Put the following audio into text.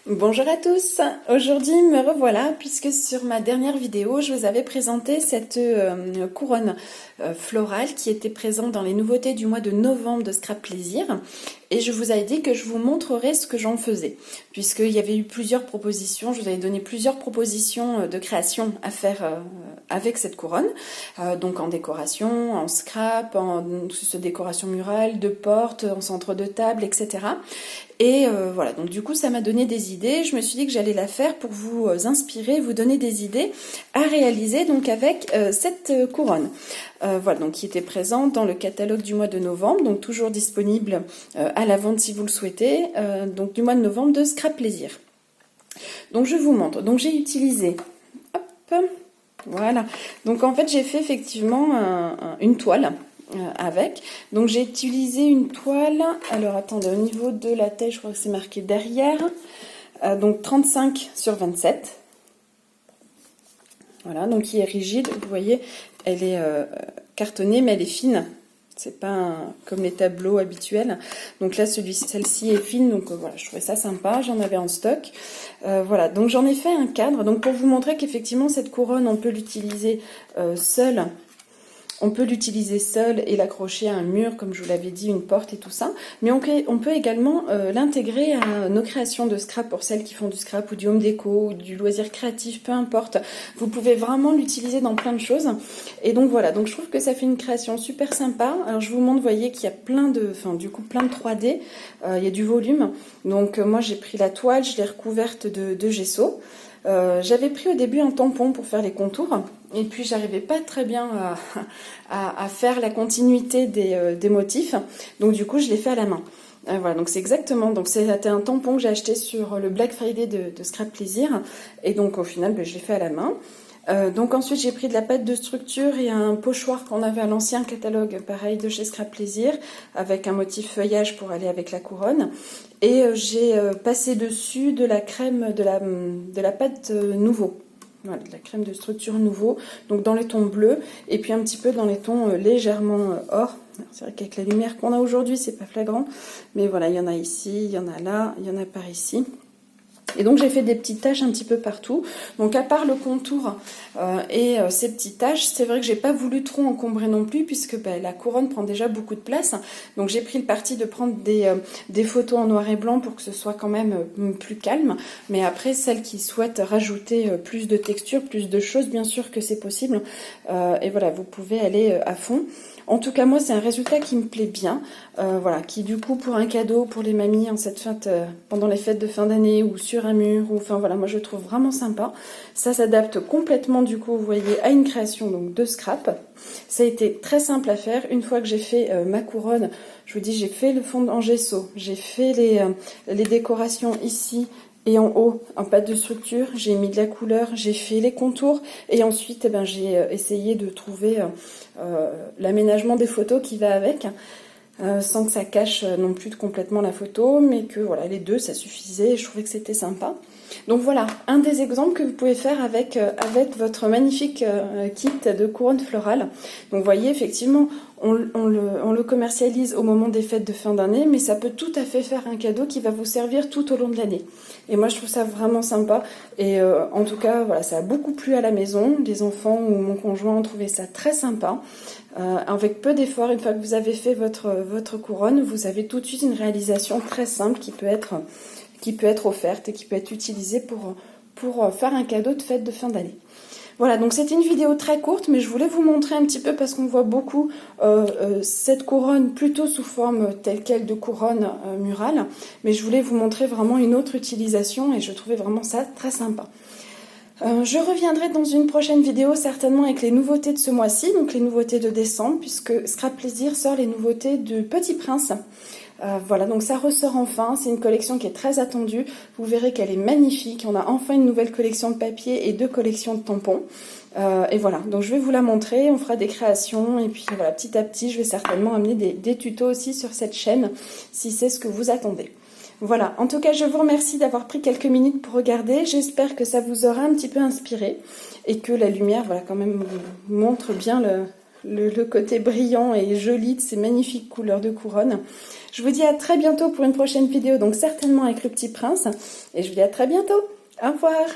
Bonjour à tous, aujourd'hui me revoilà puisque sur ma dernière vidéo je vous avais présenté cette couronne florale qui était présente dans les nouveautés du mois de novembre de Scrap Plaisir et je vous avais dit que je vous montrerai ce que j'en faisais puisqu'il y avait eu plusieurs propositions, je vous avais donné plusieurs propositions de création à faire avec cette couronne, donc en décoration, en scrap, en décoration murale, de porte, en centre de table, etc. Et voilà, donc du coup ça m'a donné des idées, je me suis dit que j'allais la faire pour vous inspirer, vous donner des idées à réaliser donc avec cette couronne. Voilà, donc qui était présente dans le catalogue du mois de novembre, donc toujours disponible à la vente si vous le souhaitez, donc du mois de novembre de Scrap Plaisir. Donc je vous montre, donc j'ai utilisé, hop, voilà, donc en fait j'ai fait effectivement une toile avec. Donc j'ai utilisé une toile, alors attendez, au niveau de la taille, je crois que c'est marqué derrière, donc 35 sur 27. Voilà, donc qui est rigide, vous voyez, elle est cartonnée, mais elle est fine. C'est pas comme les tableaux habituels. Donc là, celle-ci est fine, donc voilà, je trouvais ça sympa, j'en avais en stock. Voilà, donc j'en ai fait un cadre, donc pour vous montrer qu'effectivement, cette couronne, on peut l'utiliser seule. On peut l'utiliser seul et l'accrocher à un mur, comme je vous l'avais dit, une porte et tout ça. Mais on peut également l'intégrer à nos créations de scrap pour celles qui font du scrap ou du home déco ou du loisir créatif, peu importe. Vous pouvez vraiment l'utiliser dans plein de choses. Et donc voilà, donc je trouve que ça fait une création super sympa. Alors je vous montre, vous voyez qu'il y a plein de 3D. Il y a du volume. Donc moi j'ai pris la toile, je l'ai recouverte de gesso. J'avais pris au début un tampon pour faire les contours et puis j'arrivais pas très bien à faire la continuité des motifs, donc du coup je l'ai fait à la main. Voilà, donc c'est exactement, donc c'était un tampon que j'ai acheté sur le Black Friday de Scrap Plaisir et donc au final je l'ai fait à la main. Donc ensuite j'ai pris de la pâte de structure et un pochoir qu'on avait à l'ancien catalogue, pareil de chez Scrap Plaisir, avec un motif feuillage pour aller avec la couronne. Et j'ai passé dessus de la crème, de la pâte nouveau. Voilà, de la crème de structure nouveau, donc dans les tons bleus, et puis un petit peu dans les tons légèrement or. C'est vrai qu'avec la lumière qu'on a aujourd'hui, c'est pas flagrant, mais voilà, il y en a ici, il y en a là, il y en a par ici. Et donc j'ai fait des petites taches un petit peu partout. Donc à part le contour et ces petites taches, c'est vrai que j'ai pas voulu trop encombrer non plus puisque la couronne prend déjà beaucoup de place. Donc j'ai pris le parti de prendre des photos en noir et blanc pour que ce soit quand même plus calme. Mais après, celles qui souhaitent rajouter plus de texture, plus de choses, bien sûr que c'est possible. Et voilà, vous pouvez aller à fond. En tout cas, moi, c'est un résultat qui me plaît bien. Voilà, qui du coup, pour un cadeau, pour les mamies en cette fête, pendant les fêtes de fin d'année ou sur un mur, ou enfin voilà, moi je trouve vraiment sympa. Ça s'adapte complètement du coup, vous voyez, à une création donc de scrap. Ça a été très simple à faire. Une fois que j'ai fait ma couronne, je vous dis, j'ai fait le fond en gesso, j'ai fait les décorations ici. Et en haut, en pâte de structure, j'ai mis de la couleur, j'ai fait les contours et ensuite j'ai essayé de trouver l'aménagement des photos qui va avec, sans que ça cache non plus complètement la photo, mais que voilà, les deux ça suffisait et je trouvais que c'était sympa. Donc voilà, un des exemples que vous pouvez faire avec votre magnifique kit de couronne florale. Donc vous voyez, effectivement, on le commercialise au moment des fêtes de fin d'année, mais ça peut tout à fait faire un cadeau qui va vous servir tout au long de l'année. Et moi, je trouve ça vraiment sympa. Et en tout cas, voilà, ça a beaucoup plu à la maison. Les enfants ou mon conjoint ont trouvé ça très sympa. Avec peu d'efforts, une fois que vous avez fait votre couronne, vous avez tout de suite une réalisation très simple qui peut être offerte et qui peut être utilisée pour faire un cadeau de fête de fin d'année. Voilà, donc c'était une vidéo très courte, mais je voulais vous montrer un petit peu parce qu'on voit beaucoup cette couronne plutôt sous forme telle quelle de couronne murale, mais je voulais vous montrer vraiment une autre utilisation et je trouvais vraiment ça très sympa. Je reviendrai dans une prochaine vidéo certainement avec les nouveautés de ce mois-ci, donc les nouveautés de décembre, puisque Scrap Plaisir sort les nouveautés de Petit Prince. Voilà, donc ça ressort enfin, c'est une collection qui est très attendue, vous verrez qu'elle est magnifique, on a enfin une nouvelle collection de papier et 2 collections de tampons. Et voilà, donc je vais vous la montrer, on fera des créations et puis voilà, petit à petit je vais certainement amener des tutos aussi sur cette chaîne si c'est ce que vous attendez. Voilà, en tout cas je vous remercie d'avoir pris quelques minutes pour regarder, j'espère que ça vous aura un petit peu inspiré et que la lumière voilà, quand même montre bien le côté brillant et joli de ces magnifiques couleurs de couronne. Je vous dis à très bientôt pour une prochaine vidéo, donc certainement avec le Petit Prince. Et je vous dis à très bientôt. Au revoir.